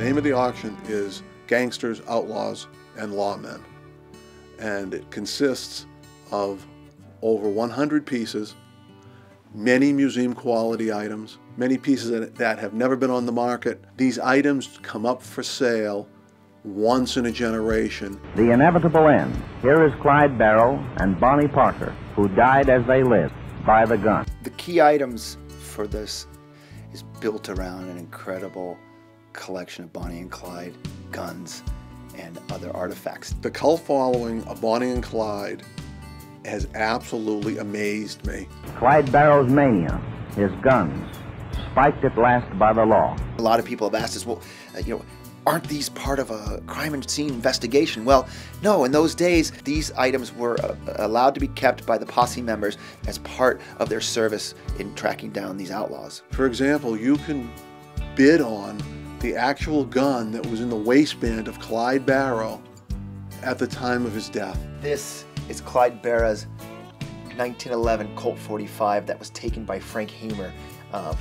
name of the auction is Gangsters, Outlaws, and Lawmen. And it consists of over 100 pieces, many museum quality items, many pieces that have never been on the market. These items come up for sale once in a generation. The inevitable end. Here is Clyde Barrow and Bonnie Parker, who died as they lived, by the gun. The key items for this is built around an incredible collection of Bonnie and Clyde guns and other artifacts. The cult following of Bonnie and Clyde has absolutely amazed me. Clyde Barrow's mania, his guns, spiked at last by the law. A lot of people have asked us, well, aren't these part of a crime scene investigation? Well, no, in those days, these items were allowed to be kept by the posse members as part of their service in tracking down these outlaws. For example, you can bid on the actual gun that was in the waistband of Clyde Barrow at the time of his death. This is Clyde Barrow's 1911 Colt 45 that was taken by Frank Hamer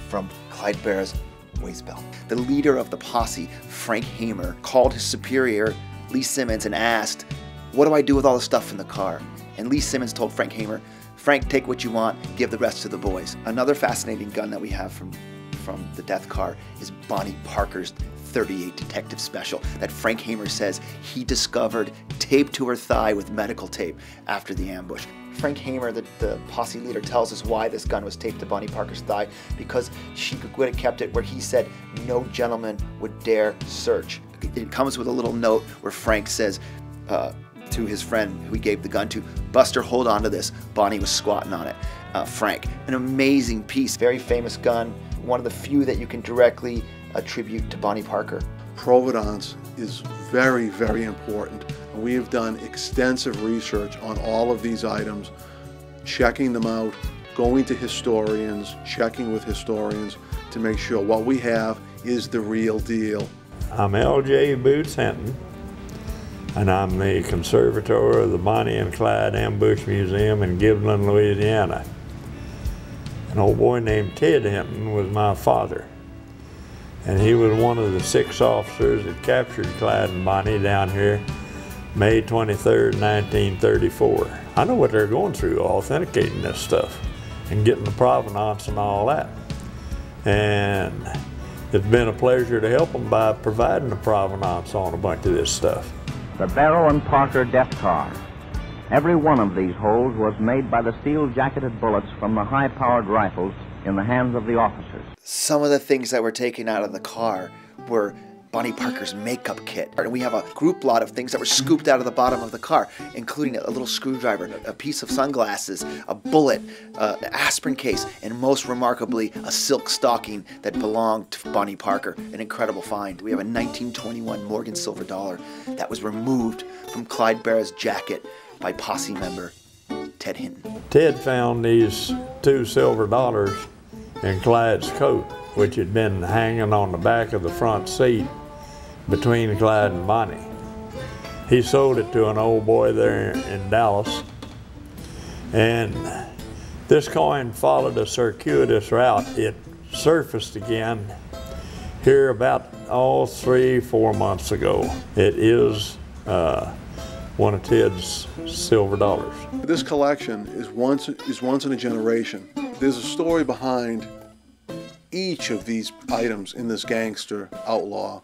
from Clyde Barrow's waist belt. The leader of the posse, Frank Hamer, called his superior, Lee Simmons, and asked, "What do I do with all the stuff in the car?" And Lee Simmons told Frank Hamer, "Frank, take what you want, give the rest to the boys." Another fascinating gun that we have from the death car is Bonnie Parker's .38 Detective Special that Frank Hamer says he discovered taped to her thigh with medical tape after the ambush. Frank Hamer, the posse leader, tells us why this gun was taped to Bonnie Parker's thigh, because she would have kept it where he said no gentleman would dare search. It comes with a little note where Frank says to his friend who he gave the gun to, "Buster, hold on to this." Bonnie was squatting on it. Frank, an amazing piece, very famous gun, one of the few that you can directly attribute to Bonnie Parker. Provenance is very, very important. And we have done extensive research on all of these items, checking them out, going to historians, checking with historians to make sure what we have is the real deal. I'm L.J. Boots Hinton, and I'm the conservator of the Bonnie and Clyde Ambush Museum in Gibbsland, Louisiana. An old boy named Ted Hinton was my father, and he was one of the 6 officers that captured Clyde and Bonnie down here May 23rd, 1934. I know what they're going through authenticating this stuff and getting the provenance and all that. And it's been a pleasure to help them by providing the provenance on a bunch of this stuff. The Barrow and Parker death car. Every one of these holes was made by the steel-jacketed bullets from the high-powered rifles in the hands of the officers. Some of the things that were taken out of the car were Bonnie Parker's makeup kit. And we have a group lot of things that were scooped out of the bottom of the car, including a little screwdriver, a piece of sunglasses, a bullet, an aspirin case, and most remarkably, a silk stocking that belonged to Bonnie Parker. An incredible find. We have a 1921 Morgan silver dollar that was removed from Clyde Barrow's jacket by posse member Ted Hinton. Ted found these 2 silver dollars in Clyde's coat, which had been hanging on the back of the front seat between Clyde and Bonnie. He sold it to an old boy there in Dallas, and this coin followed a circuitous route. It surfaced again here about 3-4 months ago. It is one of Ted's silver dollars. This collection is once in a generation. There's a story behind each of these items in this gangster, outlaw,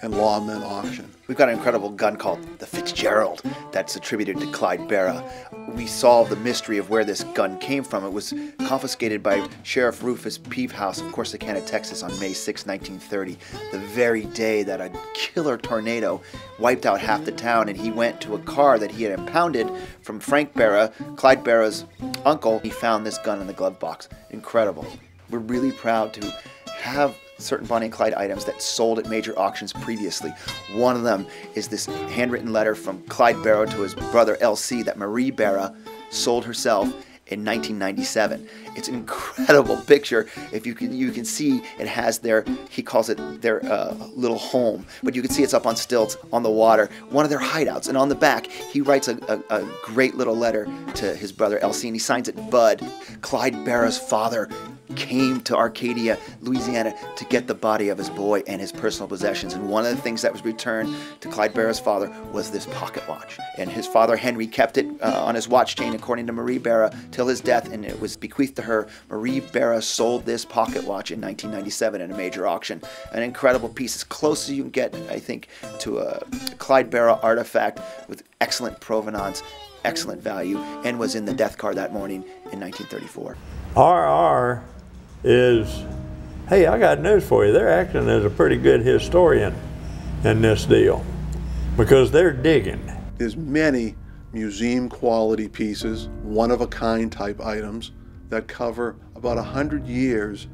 and lawmen auction. We've got an incredible gun called the Fitzgerald that's attributed to Clyde Barrow. We solved the mystery of where this gun came from. It was confiscated by Sheriff Rufus Peavehouse of Corsicana, Texas on May 6, 1930, the very day that a killer tornado wiped out half the town, and he went to a car that he had impounded from Frank Barrow, Clyde Barrow's uncle. He found this gun in the glove box. Incredible. We're really proud to have certain Bonnie and Clyde items that sold at major auctions previously. One of them is this handwritten letter from Clyde Barrow to his brother L.C. that Marie Barrow sold herself in 1997. It's an incredible picture. If you can see it has he calls it their little home, but you can see it's up on stilts on the water, one of their hideouts. And on the back, he writes a great little letter to his brother L.C. and he signs it Bud. Clyde Barrow's father came to Arcadia, Louisiana to get the body of his boy and his personal possessions. And one of the things that was returned to Clyde Barra's father was this pocket watch. And his father, Henry, kept it on his watch chain, according to Marie Barra, till his death, and it was bequeathed to her. Marie Barra sold this pocket watch in 1997 in a major auction. An incredible piece, as close as you can get, I think, to a Clyde Barra artifact with excellent provenance, excellent value, and was in the death car that morning in 1934. RR is, hey, I got news for you. They're acting as a pretty good historian in this deal because they're digging. There's many museum quality pieces, one-of-a-kind type items that cover about 100 years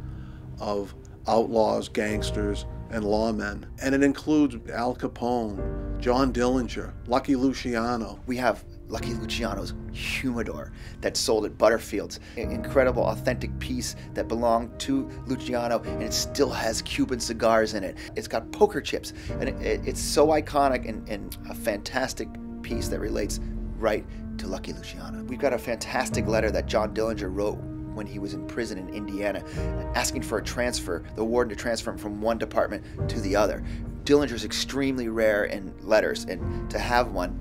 of outlaws, gangsters, and lawmen. And it includes Al Capone, John Dillinger, Lucky Luciano. We have Lucky Luciano's humidor that sold at Butterfield's. An incredible, authentic piece that belonged to Luciano, and it still has Cuban cigars in it. It's got poker chips, and it's so iconic and a fantastic piece that relates right to Lucky Luciano. We've got a fantastic letter that John Dillinger wrote when he was in prison in Indiana, asking for a transfer, the warden to transfer him from one department to the other. Dillinger's extremely rare in letters, and to have one,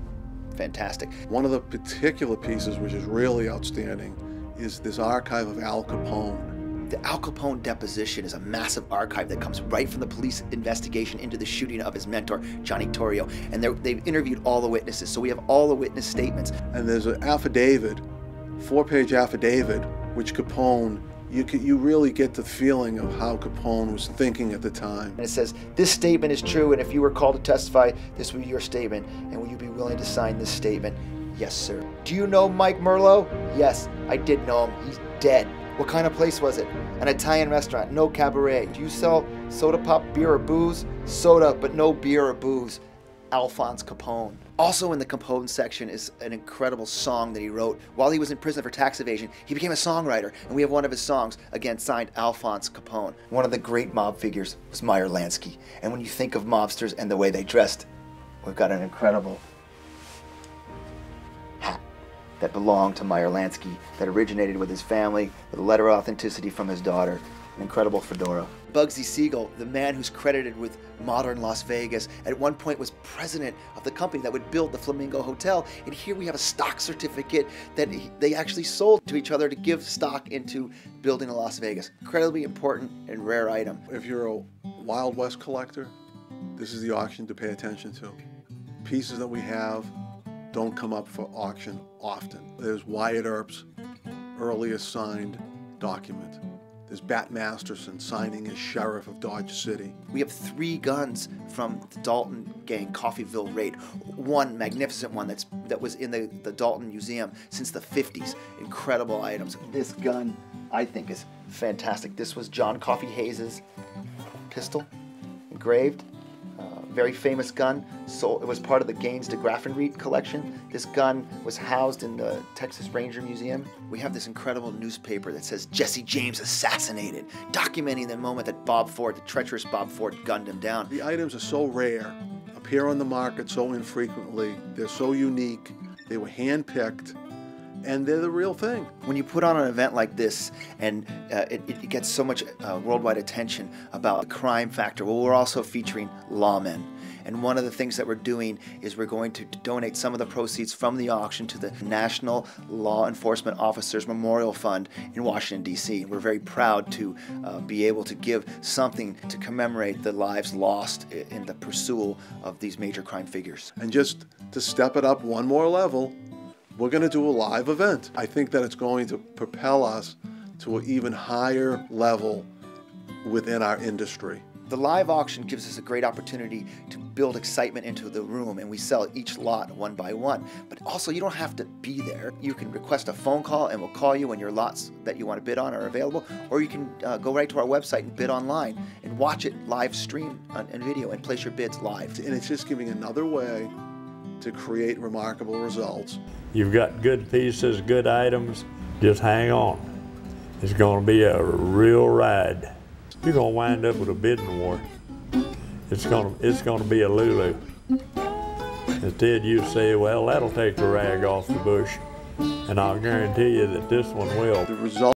fantastic. One of the particular pieces which is really outstanding is this archive of Al Capone. The Al Capone deposition is a massive archive that comes right from the police investigation into the shooting of his mentor, Johnny Torrio. And they've interviewed all the witnesses, so we have all the witness statements. And there's an affidavit, 4-page affidavit, which Capone, you really get the feeling of how Capone was thinking at the time. And it says, this statement is true, and if you were called to testify, this would be your statement, and will you be willing to sign this statement? Yes, sir. Do you know Mike Merlo? Yes, I did know him. He's dead. What kind of place was it? An Italian restaurant, no cabaret. Do you sell soda pop, beer, or booze? Soda, but no beer or booze. Alphonse Capone. Also in the Capone section is an incredible song that he wrote while he was in prison for tax evasion. He became a songwriter, and we have one of his songs, again signed Alphonse Capone. One of the great mob figures was Meyer Lansky. And when you think of mobsters and the way they dressed, we've got an incredible hat that belonged to Meyer Lansky, that originated with his family, with a letter of authenticity from his daughter. An incredible fedora. Bugsy Siegel, the man who's credited with modern Las Vegas, at one point was president of the company that would build the Flamingo Hotel. And here we have a stock certificate that they actually sold to each other to give stock into building a Las Vegas. Incredibly important and rare item. If you're a Wild West collector, this is the auction to pay attention to. Pieces that we have don't come up for auction often. There's Wyatt Earp's earliest signed document. There's Bat Masterson signing as sheriff of Dodge City. We have 3 guns from the Dalton gang Coffeyville raid. One magnificent one that was in the Dalton Museum since the 50s. Incredible items. This gun, I think, is fantastic. This was John Coffey Hayes's pistol, engraved. Very famous gun. So it was part of the Gaines de Graffenried collection. This gun was housed in the Texas Ranger Museum. We have this incredible newspaper that says Jesse James assassinated, documenting the moment that Bob Ford, the treacherous Bob Ford, gunned him down. The items are so rare, appear on the market so infrequently, they're so unique, they were hand-picked, and they're the real thing. When you put on an event like this and it gets so much worldwide attention about the crime factor, well, we're also featuring lawmen. And one of the things that we're doing is we're going to donate some of the proceeds from the auction to the National Law Enforcement Officers Memorial Fund in Washington, D.C. We're very proud to be able to give something to commemorate the lives lost in the pursuit of these major crime figures. And just to step it up one more level, we're going to do a live event. I think that it's going to propel us to an even higher level within our industry. The live auction gives us a great opportunity to build excitement into the room, and we sell each lot one by one. But also, you don't have to be there. You can request a phone call, and we'll call you when your lots that you want to bid on are available, or you can go right to our website and bid online and watch it live stream on video and place your bids live. And it's just giving another way to create remarkable results. You've got good pieces, good items, just hang on. It's going to be a real ride. You're going to wind up with a bidding war. It's going to be a Lulu. Instead you say, well, that'll take the rag off the bush. And I'll guarantee you that this one will. The result